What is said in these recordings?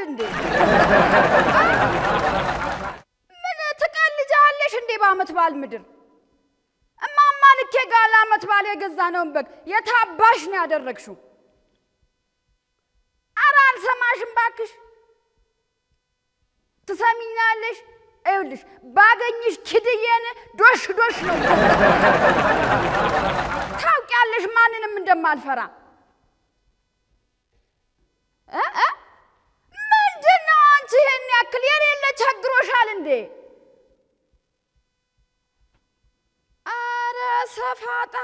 እንዴ ምን ተቀልጃለሽ እንዴ በአመት ባል ምድር እማማ ልኬ ጋር ለአመት ባል የገዛነውን በግ የታባሽ ነው ያደረግሽው ኧረ አልሰማሽም ባክሽ ትሰሚኛለሽ አይውልሽ ባገኝሽ ኪድዬን ዶሽ ነው ታውቂያለሽ ማንንም እንደማልፈራ ምንድነው አንቺ ይሄን ያክል የሌለ ቸግሮሻል እንዴ አረ ሰፋጣ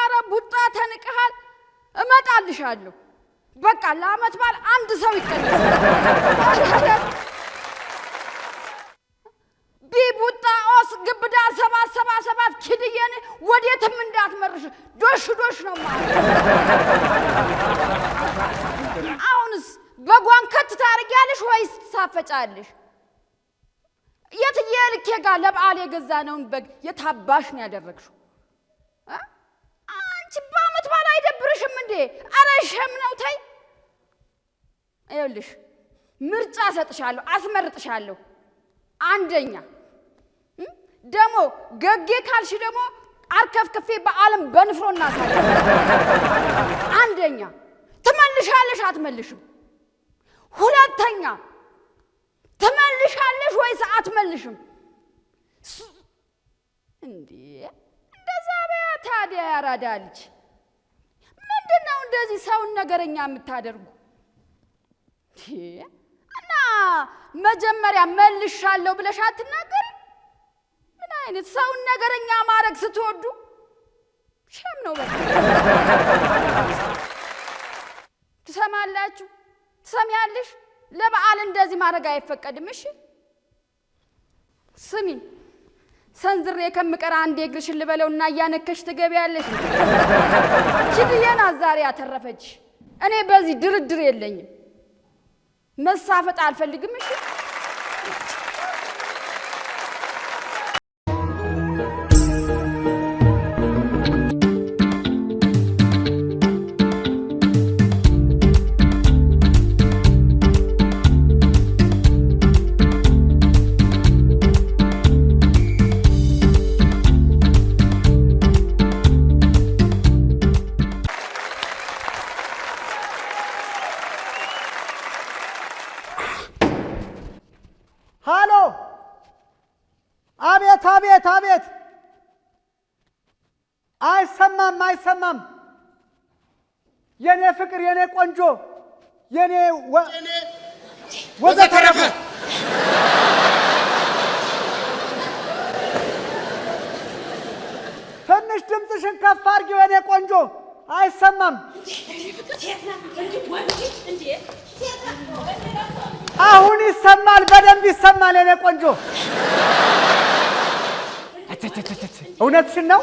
አረ ቡጣ ተንቀሃል እመጣልሻለሁ በቃ ለአመት ባል አንድ ሰው ይቀነሳል ቢቡጣ ኦስ ግብዳ 777 ኪድየን ወዴትም እንዳትመርሽ ዶሽ ነው ማለት አሁንስ በጓን ከት ታርጊያለሽ ወይስ ትሳፈጫለሽ የትየልኬ ጋር ለበዓል የገዛነውን በግ የታባሽ ነው ያደረግሽው አንቺ በአመት ባል አይደብርሽም እንዴ አረ ሸም ነው ታይ አይልሽ ምርጫ ሰጥሻለሁ አስመርጥሻለሁ አንደኛ ደሞ ገጌ ካልሽ ደሞ አርከፍክፌ በዓለም በንፍሮና ሳለ አንደኛ ትመልሻለሽ አትመልሽም ሁለተኛ ትመልሻለሽ ወይስ አትመልሽም እንዴ እንደዛ ታዲያ ያራዳልች ምንድነው እንደዚህ ሰውን ነገረኛ የምታደርጉ እና መጀመሪያ መልሻለሁ ብለሽ አትናገሪ ምን አይነት ሰውን ነገረኛ ማድረግ ስትወዱ ሸም ነው በቃ ትሰማላችሁ ትሰሚያለሽ ለበዓል እንደዚህ ማድረግ አይፈቀድም እሺ ስሚ ሰንዝሬ ከምቀራ አንዴ እግርሽን ልበለውና ያነከሽ ትገቢያለሽ ኪድየና ዛሬ አተረፈች እኔ በዚህ ድርድር የለኝም መሳፈጥ አልፈልግም እሺ አቤት አይሰማም የኔ ፍቅር የኔ ቆንጆ የኔ ወዘተረፈ ትንሽ ድምፅሽን ከፍ አድርጊው የኔ ቆንጆ አይሰማም አሁን ይሰማል በደንብ ይሰማል የኔ ቆንጆ እውነትሽን ነው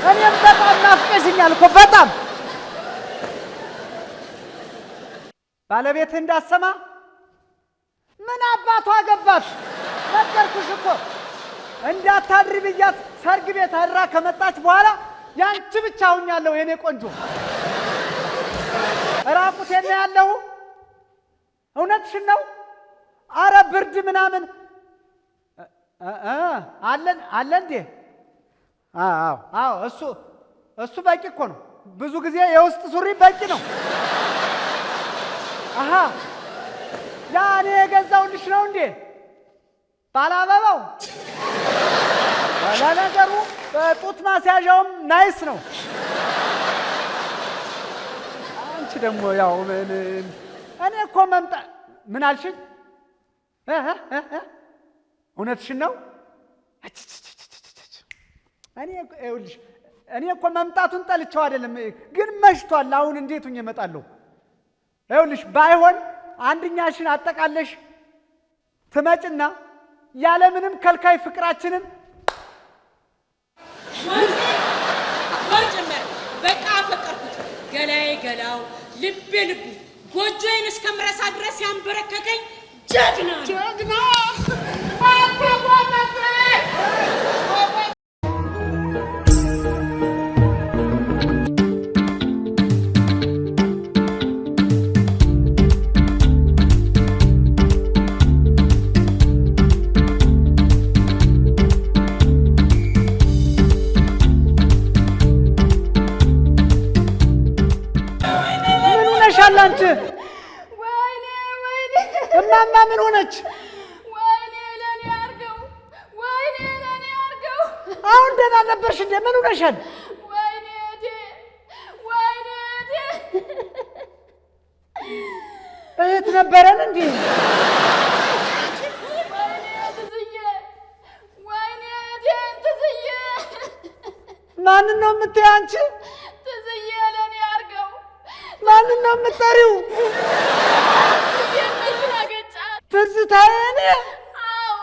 እኔም በጣም ናፍቀሽኛል እኮ በጣም ባለቤትህ እንዳሰማ ምን አባቷ አገባት ነገርኩሽ እኮ እንዳታድሪ ብያት ሰርግ ቤት አድራ ከመጣች በኋላ ያንቺ ብቻ ሆኛለሁ የኔ ቆንጆ ራቁቴን ነው ያለሁ እውነትሽን ነው አረ ብርድ ምናምን አለ እንዴ አዎ እሱ በቂ እኮ ነው ብዙ ጊዜ የውስጥ ሱሪ በቂ ነው አሃ ያ እኔ የገዛሁልሽ ነው እንዴ ባላበባው ለነገሩ ጡት ማስያዣውም ናይስ ነው አንቺ ደግሞ ያው እኔ እኮ ምን አልሽኝ እውነትሽን ነው እኔ እኮ መምጣቱን ጠልቼው አይደለም ግን መሽቷል አሁን እንዴት ሆኜ እመጣለሁ ይኸውልሽ ባይሆን አንድኛሽን አጠቃለሽ ትመጭና ያለምንም ከልካይ ፍቅራችንን ወርጀመር በቃ ፈቀርኩት ገላዬ ገላው ልቤ ልቡ ጎጆዬን እስከምረሳ ድረስ ያንበረከከኝ ጀግና አንቺ? ወይኔ ወይኔ እማማ ምን ሆነች? ወይኔ ለኔ አርገው ወይኔ ለኔ አርገው አሁን ደህና ነበርሽ እንዴ? ምን ሆነሻል? ወይኔ እቴ ወይኔ እቴ እህት ነበረን እንዴ? ወይኔ ትዝዬ ወይኔ እቴን ትዝዬ ማንን ነው የምትይ አንቺ? ትዝዬ ለኔ አርገው ማንን ነው የምትጠሪው? ትዝዬን አገጫት ትዝታዬ እኔ? አዎ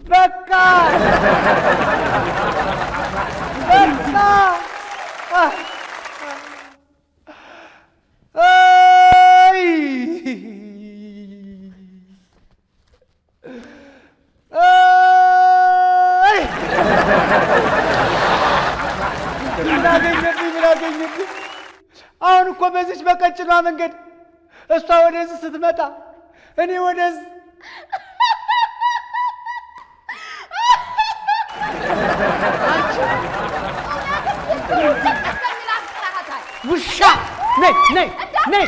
በቃ ምን አገኘብኝ? አሁን እኮ በዚች በቀጭኗ መንገድ እሷ ወደዚህ ስትመጣ እኔ ወደዚህ ውሻ ነይ ነይ ነይ